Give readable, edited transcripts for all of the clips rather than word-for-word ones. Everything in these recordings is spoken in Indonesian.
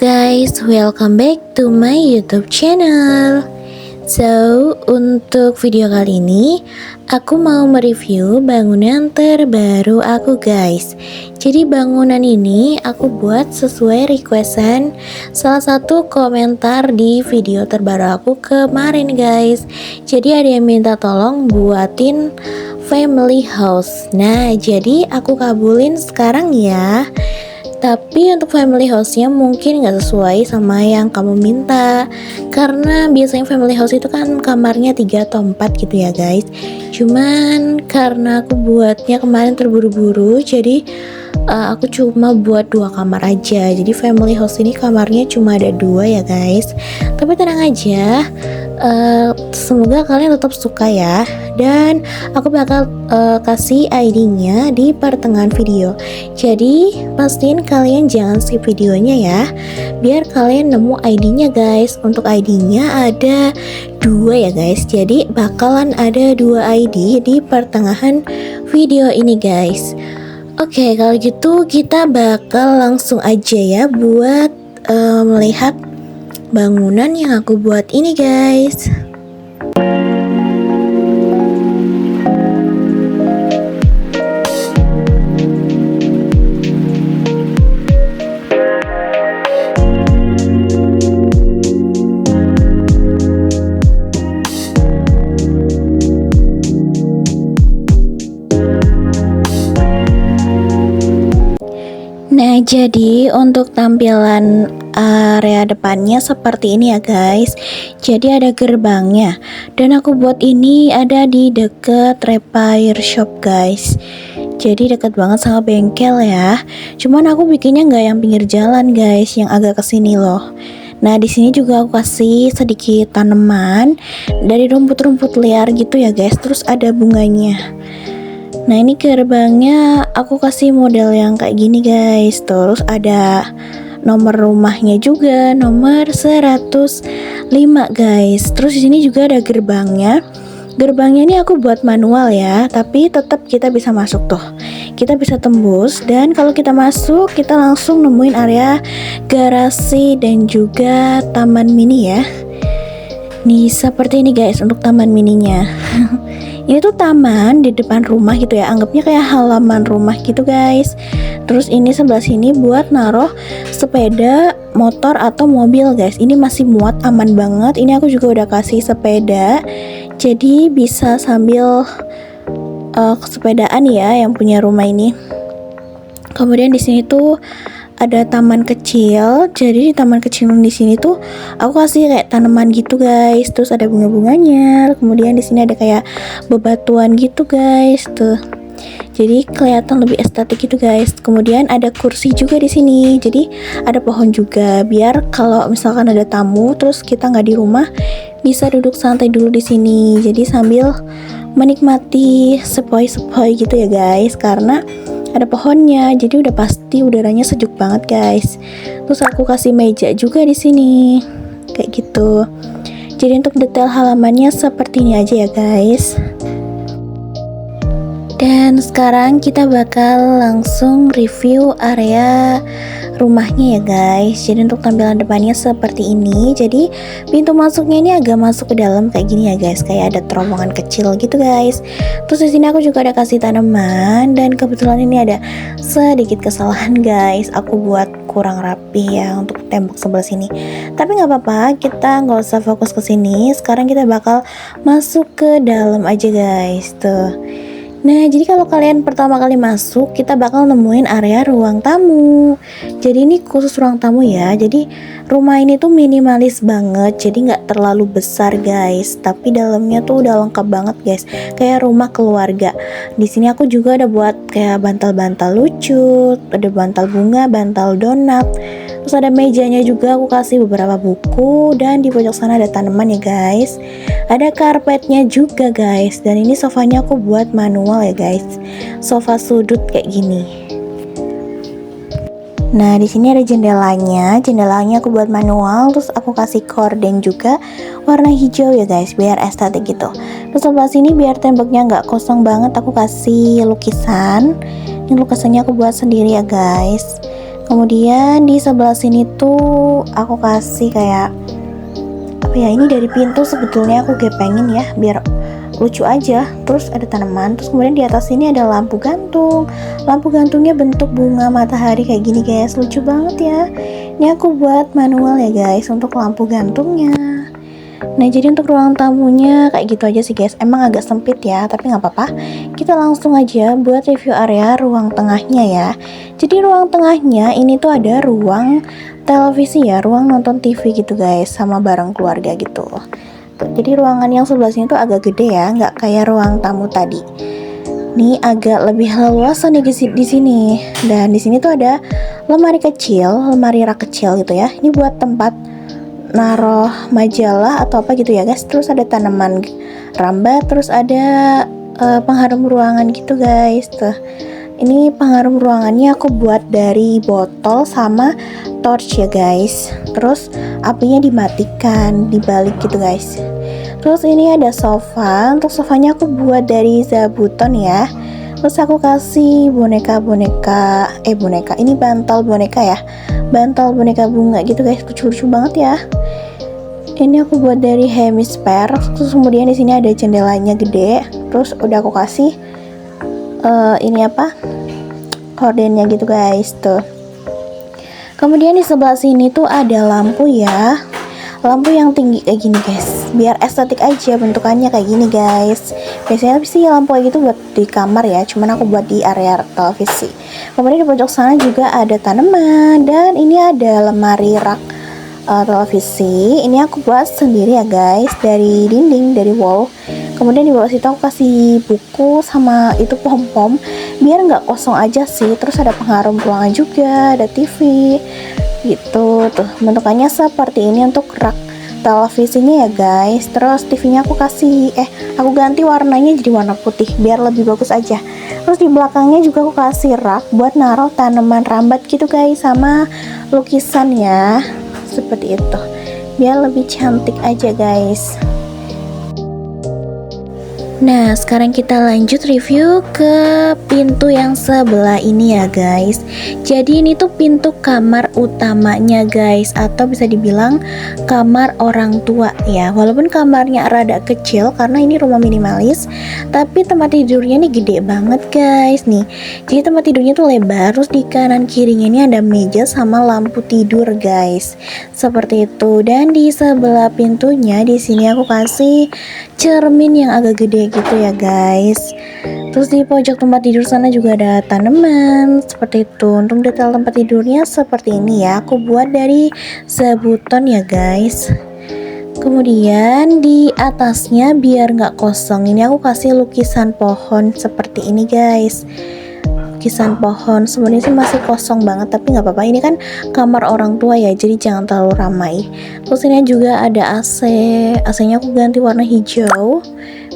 guys, welcome back to my YouTube channel. So, untuk video kali ini aku mau mereview bangunan terbaru aku guys. Jadi bangunan ini aku buat sesuai requestan salah satu komentar di video terbaru aku kemarin guys. Jadi ada yang minta tolong buatin family house. Nah, jadi aku kabulin sekarang ya. Tapi untuk family house-nya mungkin nggak sesuai sama yang kamu minta, karena biasanya family house itu kan kamarnya 3 atau 4 gitu ya guys. Cuman karena aku buatnya kemarin terburu-buru, jadi aku cuma buat 2 kamar aja. Jadi family house ini kamarnya cuma ada 2 ya guys. Tapi tenang aja, semoga kalian tetap suka ya. Dan aku bakal kasih ID-nya di pertengahan video. Jadi pastiin kalian jangan skip videonya ya, biar kalian nemu ID-nya guys. Untuk ID-nya ada 2 ya guys. Jadi bakalan ada 2 ID di pertengahan video ini guys. Oke, kalau gitu kita bakal langsung aja ya buat melihat bangunan yang aku buat ini guys. Nah, jadi untuk tampilan area depannya seperti ini ya guys. Jadi ada gerbangnya, dan aku buat ini ada di deket repair shop guys. Jadi deket banget sama bengkel ya. Cuman aku bikinnya nggak yang pinggir jalan guys, yang agak kesini loh. Nah, di sini juga aku kasih sedikit tanaman dari rumput-rumput liar gitu ya guys. Terus ada bunganya. Nah, ini gerbangnya aku kasih model yang kayak gini guys. Terus ada nomor rumahnya juga, nomor 105 guys. Terus di sini juga ada gerbangnya. Gerbangnya ini aku buat manual ya, tapi tetap kita bisa masuk tuh. Kita bisa tembus, dan kalau kita masuk kita langsung nemuin area garasi dan juga taman mini ya. Nih seperti ini guys untuk taman mininya. Ini tuh taman di depan rumah gitu ya, anggapnya kayak halaman rumah gitu guys. Terus ini sebelah sini buat naruh sepeda, motor atau mobil guys. Ini masih muat, aman banget. Ini aku juga udah kasih sepeda, jadi bisa sambil sepedaan ya yang punya rumah ini. Kemudian di sini tuh ada taman kecil. Jadi di taman kecil di sini tuh aku kasih kayak tanaman gitu guys. Terus ada bunga-bunganya. Kemudian di sini ada kayak bebatuan gitu guys tuh. Jadi kelihatan lebih estetik gitu guys. Kemudian ada kursi juga di sini. Jadi ada pohon juga, biar kalau misalkan ada tamu terus kita nggak di rumah, bisa duduk santai dulu di sini. Jadi sambil menikmati sepoi-sepoi gitu ya guys, karena ada pohonnya, jadi udah pasti udaranya sejuk banget guys. Terus aku kasih meja juga di sini, kayak gitu. Jadi untuk detail halamannya seperti ini aja ya guys. Dan sekarang kita bakal langsung review area rumahnya ya guys. Jadi untuk tampilan depannya seperti ini. Jadi pintu masuknya ini agak masuk ke dalam kayak gini ya guys, kayak ada terowongan kecil gitu guys. Terus di sini aku juga ada kasih tanaman, dan kebetulan ini ada sedikit kesalahan guys, aku buat kurang rapi ya untuk tembok sebelah sini. Tapi nggak apa-apa, kita nggak usah fokus ke sini. Sekarang kita bakal masuk ke dalam aja guys tuh. Nah, jadi kalau kalian pertama kali masuk, kita bakal nemuin area ruang tamu. Jadi ini khusus ruang tamu ya. Jadi rumah ini tuh minimalis banget, jadi nggak terlalu besar guys. Tapi dalamnya tuh udah lengkap banget guys, kayak rumah keluarga. Di sini aku juga ada buat kayak bantal-bantal lucu, ada bantal bunga, bantal donat. Terus ada mejanya juga, aku kasih beberapa buku, dan di pojok sana ada tanaman ya guys. Ada karpetnya juga guys, dan ini sofanya aku buat manual ya guys. Sofa sudut kayak gini. Nah, di sini ada jendelanya. Jendelanya aku buat manual, terus aku kasih korden juga warna hijau ya guys, biar estetik gitu. Terus sebelah sini biar temboknya nggak kosong banget, aku kasih lukisan. Ini lukisannya aku buat sendiri ya guys. Kemudian di sebelah sini tuh aku kasih kayak apa ya, ini dari pintu sebetulnya aku gepengin ya biar lucu aja. Terus ada tanaman, terus kemudian di atas ini ada lampu gantung. Lampu gantungnya bentuk bunga matahari kayak gini guys, lucu banget ya. Ini aku buat manual ya guys untuk lampu gantungnya. Nah jadi untuk ruang tamunya kayak gitu aja sih guys, emang agak sempit ya, tapi nggak apa-apa. Kita langsung aja buat review area ruang tengahnya ya. Jadi ruang tengahnya ini tuh ada ruang televisi ya, ruang nonton TV gitu guys, sama bareng keluarga gitu. Jadi ruangan yang sebelah sini tuh agak gede ya, nggak kayak ruang tamu tadi. Ini agak lebih leluasa nih di sini. Dan di sini tuh ada lemari kecil, lemari rak kecil gitu ya. Ini buat tempat naruh majalah atau apa gitu ya guys. Terus ada tanaman rambat, terus ada pengharum ruangan gitu guys. Tuh. Ini pengharum ruangannya aku buat dari botol sama torch ya guys. Terus apinya dimatikan, dibalik gitu guys. Terus ini ada sofa. Untuk sofanya aku buat dari zabuton ya. Terus aku kasih boneka, ini bantal boneka ya, bantal boneka bunga gitu guys, lucu-lucu banget ya. Ini aku buat dari hemisfer. Terus kemudian di sini ada jendelanya gede. Terus udah aku kasih ini apa, hordennya gitu guys tuh. Kemudian di sebelah sini tuh ada lampu ya, lampu yang tinggi kayak gini guys, biar estetik aja bentukannya kayak gini guys. Biasanya sih lampu kayak gitu buat di kamar ya, cuman aku buat di area televisi. Kemudian di pojok sana juga ada tanaman, dan ini ada lemari rak televisi. Ini aku buat sendiri ya guys, dari dinding, dari wall. Kemudian di bawah situ aku kasih buku sama itu pom-pom biar nggak kosong aja sih. Terus ada pengharum ruangan juga, ada TV gitu tuh, bentukannya seperti ini untuk rak televisinya ya guys. Terus TV-nya aku kasih aku ganti warnanya jadi warna putih biar lebih bagus aja. Terus di belakangnya juga aku kasih rak buat naruh tanaman rambat gitu guys, sama lukisan ya, seperti itu biar lebih cantik aja guys. Nah sekarang kita lanjut review ke pintu yang sebelah ini ya guys. Jadi ini tuh pintu kamar utamanya guys, atau bisa dibilang kamar orang tua ya. Walaupun kamarnya rada kecil karena ini rumah minimalis, tapi tempat tidurnya nih gede banget guys nih. Jadi tempat tidurnya tuh lebar, terus di kanan kirinya ini ada meja sama lampu tidur guys, seperti itu. Dan di sebelah pintunya di sini aku kasih cermin yang agak gede gitu ya guys. Terus di pojok tempat tidur sana juga ada tanaman seperti itu. Untuk detail tempat tidurnya seperti ini ya, aku buat dari zabuton ya guys. Kemudian di atasnya biar nggak kosong, ini aku kasih lukisan pohon seperti ini guys. Lukisan pohon sebenarnya sih masih kosong banget, tapi nggak apa-apa, ini kan kamar orang tua ya, jadi jangan terlalu ramai. Terus ini juga ada AC-nya aku ganti warna hijau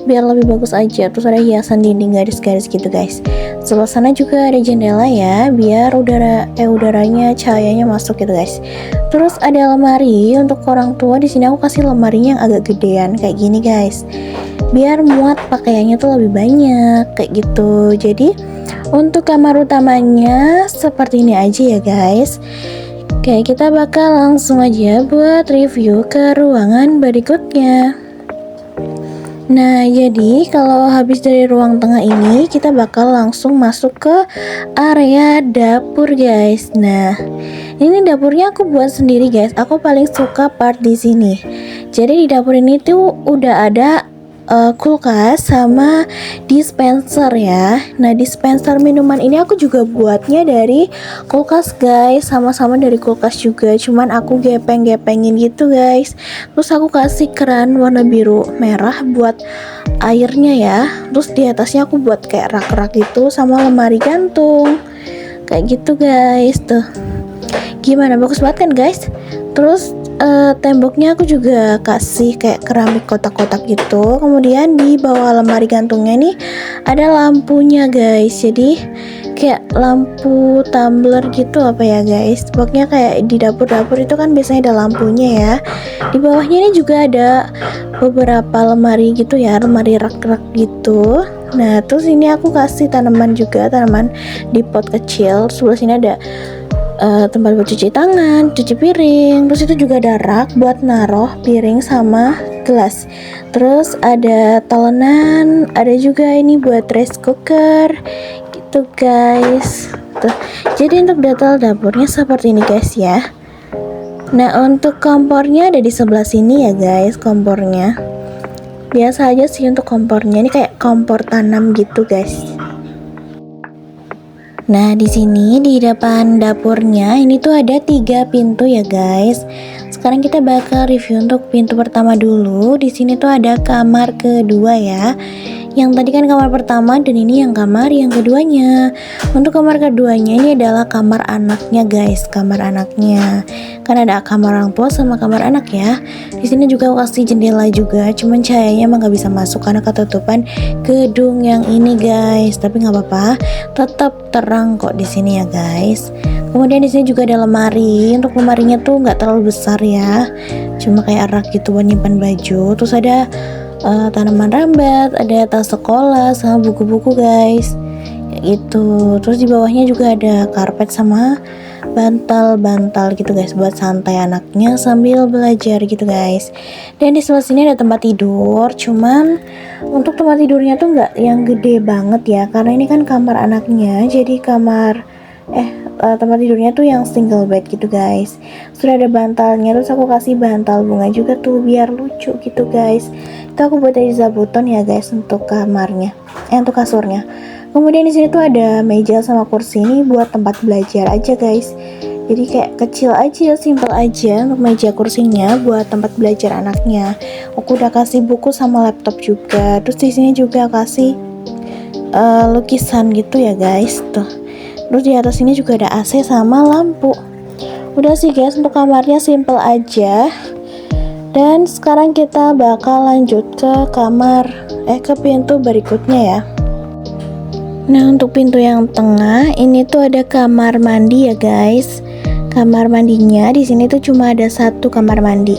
biar lebih bagus aja. Terus ada hiasan dinding garis-garis gitu guys. Sebelah sana juga ada jendela ya, biar udaranya, cahayanya masuk gitu guys. Terus ada lemari untuk orang tua. Di sini aku kasih lemarinya yang agak gedean kayak gini guys, biar muat pakaiannya tuh lebih banyak kayak gitu. Jadi untuk kamar utamanya seperti ini aja ya guys. Oke, kita bakal langsung aja buat review ke ruangan berikutnya. Nah, jadi kalau habis dari ruang tengah ini, kita bakal langsung masuk ke area dapur guys. Nah, ini dapurnya aku buat sendiri guys. Aku paling suka part di sini. Jadi di dapur ini tuh udah ada kulkas sama dispenser ya. Nah dispenser minuman ini aku juga buatnya dari kulkas guys, sama-sama dari kulkas juga, cuman aku gepeng-gepengin gitu guys. Terus aku kasih keran warna biru merah buat airnya ya. Terus di atasnya aku buat kayak rak-rak gitu sama lemari gantung kayak gitu guys. Tuh gimana, bagus banget kan guys. Terus temboknya aku juga kasih kayak keramik kotak-kotak gitu. Kemudian di bawah lemari gantungnya nih ada lampunya guys, jadi kayak lampu tumbler gitu apa ya guys. Pokoknya kayak di dapur-dapur itu kan biasanya ada lampunya ya. Di bawahnya ini juga ada beberapa lemari gitu ya, lemari rak-rak gitu. Nah terus ini aku kasih tanaman juga, tanaman di pot kecil. Sebelah sini ada tempat buat cuci tangan, cuci piring. Terus itu juga ada rak buat naruh piring sama gelas. Terus ada talenan, ada juga ini buat rice cooker gitu guys. Tuh. Jadi untuk detail dapurnya seperti ini guys ya. Nah untuk kompornya ada di sebelah sini ya guys, kompornya. Biasa aja sih untuk kompornya, ini kayak kompor tanam gitu guys. Nah di sini di depan dapurnya ini tuh ada 3 pintu ya guys. Sekarang kita bakal review untuk pintu pertama dulu. Di sini tuh ada kamar kedua ya. Yang tadi kan kamar pertama dan ini yang kamar yang keduanya. Untuk kamar keduanya ini adalah kamar anaknya guys, kamar anaknya. Kan ada kamar orang tua sama kamar anak ya. Di sini juga kasih jendela juga, cuman cahayanya emang gak bisa masuk karena ketutupan gedung yang ini guys. Tapi nggak apa-apa, tetap terang kok di sini ya guys. Kemudian di sini juga ada lemari. Untuk lemarinya tuh nggak terlalu besar ya, cuma kayak rak gitu buat nyimpan baju. Terus ada tanaman rambat, ada tas sekolah sama buku-buku guys kayak gitu. Terus di bawahnya juga ada karpet sama bantal-bantal gitu guys buat santai anaknya sambil belajar gitu guys. Dan di sebelah sini ada tempat tidur, cuman untuk tempat tidurnya tuh nggak yang gede banget ya karena ini kan kamar anaknya, jadi tempat tidurnya tuh yang single bed gitu guys. Sudah ada bantalnya, terus aku kasih bantal bunga juga tuh biar lucu gitu guys. Itu aku buat dari zabuton ya guys untuk kamarnya, untuk kasurnya. Kemudian di sini tuh ada meja sama kursi, ini buat tempat belajar aja guys. Jadi kayak kecil aja, simple aja untuk meja kursinya buat tempat belajar anaknya. Aku udah kasih buku sama laptop juga. Terus di sini juga kasih lukisan gitu ya guys tuh. Terus di atas ini juga ada AC sama lampu. Udah sih guys, untuk kamarnya simple aja. Dan sekarang kita bakal lanjut ke ke pintu berikutnya ya. Nah untuk pintu yang tengah ini tuh ada kamar mandi ya guys. Kamar mandinya di sini tuh cuma ada 1 kamar mandi.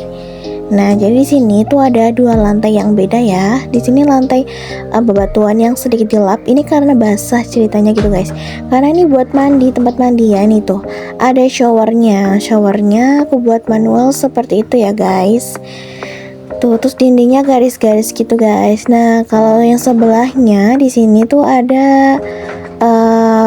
Nah, jadi di sini tuh ada 2 lantai yang beda ya. Di sini lantai bebatuan yang sedikit gelap. Ini karena basah ceritanya gitu guys. Karena ini buat mandi, tempat mandi ya ini tuh. Ada showernya. Showernya aku buat manual seperti itu ya guys. Tuh, terus dindingnya garis-garis gitu guys. Nah, kalau yang sebelahnya di sini tuh ada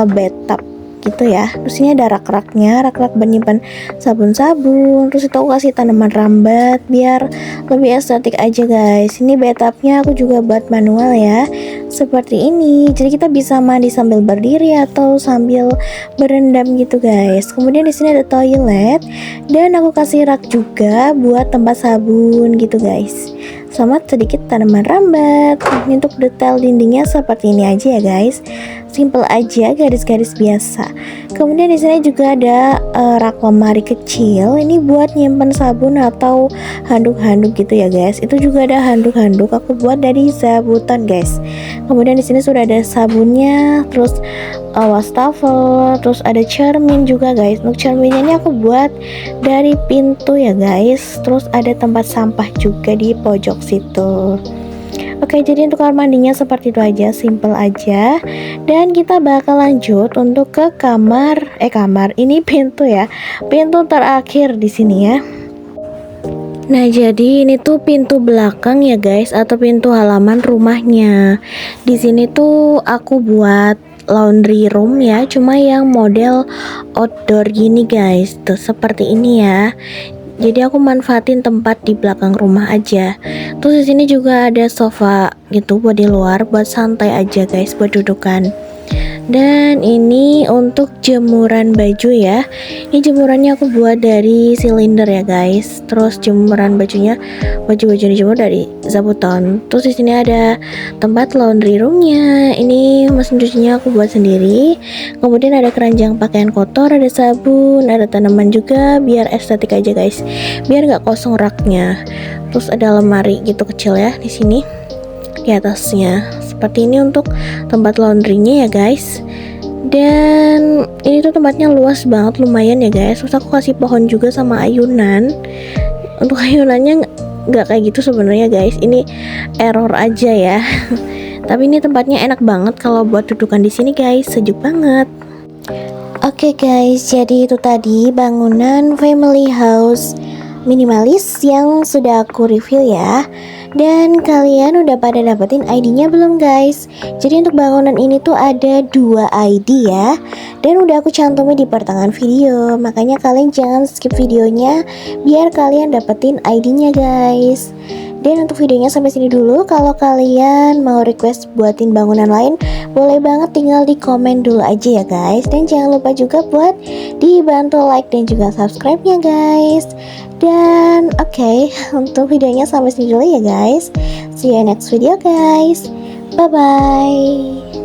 bathtub gitu ya. Terus ini ada rak-raknya, rak-rak menyimpan sabun-sabun. Terus itu aku kasih tanaman rambat biar lebih estetik aja guys. Ini bathtubnya aku juga buat manual ya, seperti ini. Jadi kita bisa mandi sambil berdiri atau sambil berendam gitu guys. Kemudian di sini ada toilet dan aku kasih rak juga buat tempat sabun gitu guys, sama sedikit tanaman rambat. Untuk detail dindingnya seperti ini aja ya guys, simple aja, garis-garis biasa. Kemudian di sini juga ada rak lemari kecil, ini buat nyimpen sabun atau handuk-handuk gitu ya guys. Itu juga ada handuk-handuk aku buat dari zabuton guys. Kemudian di sini sudah ada sabunnya, terus wastafel, terus ada cermin juga guys. Untuk cerminnya ini aku buat dari pintu ya guys. Terus ada tempat sampah juga di pojok situ. Oke, jadi untuk kamar mandinya seperti itu aja, simple aja. Dan kita bakal lanjut untuk ke kamar ini pintu ya. Pintu terakhir di sini ya. Nah, jadi ini tuh pintu belakang ya guys, atau pintu halaman rumahnya. Di sini tuh aku buat laundry room ya, cuma yang model outdoor gini guys. Tuh seperti ini ya. Jadi aku manfaatin tempat di belakang rumah aja. Terus di sini juga ada sofa gitu buat di luar, buat santai aja guys, buat dudukan. Dan ini untuk jemuran baju ya. Ini jemurannya aku buat dari silinder ya guys. Terus jemuran bajunya, baju-baju dijemur dari zabuton. Terus di sini ada tempat laundry roomnya. Ini mesin cucinya aku buat sendiri. Kemudian ada keranjang pakaian kotor, ada sabun, ada tanaman juga biar estetik aja guys. Biar nggak kosong raknya. Terus ada lemari gitu kecil ya di sini di atasnya. Seperti ini untuk tempat laundrynya ya guys. Dan ini tuh tempatnya luas banget, lumayan ya guys. Terus aku kasih pohon juga sama ayunan. Untuk ayunannya nggak kayak gitu sebenarnya guys, ini error aja ya. Tapi ini tempatnya enak banget kalau buat dudukan di sini guys, sejuk banget. Oke guys, jadi itu tadi bangunan family house minimalis yang sudah aku review ya. Dan kalian udah pada dapetin ID-nya belum guys? Jadi untuk bangunan ini tuh ada 2 ID ya. Dan udah aku cantumin di pertengahan video. Makanya kalian jangan skip videonya biar kalian dapetin ID-nya guys. Dan untuk videonya sampai sini dulu. Kalau kalian mau request buatin bangunan lain, boleh banget tinggal di komen dulu aja ya guys. Dan jangan lupa juga buat dibantu like dan juga subscribe-nya guys. Dan oke, untuk videonya sampai sini dulu ya guys. See you next video guys. Bye bye.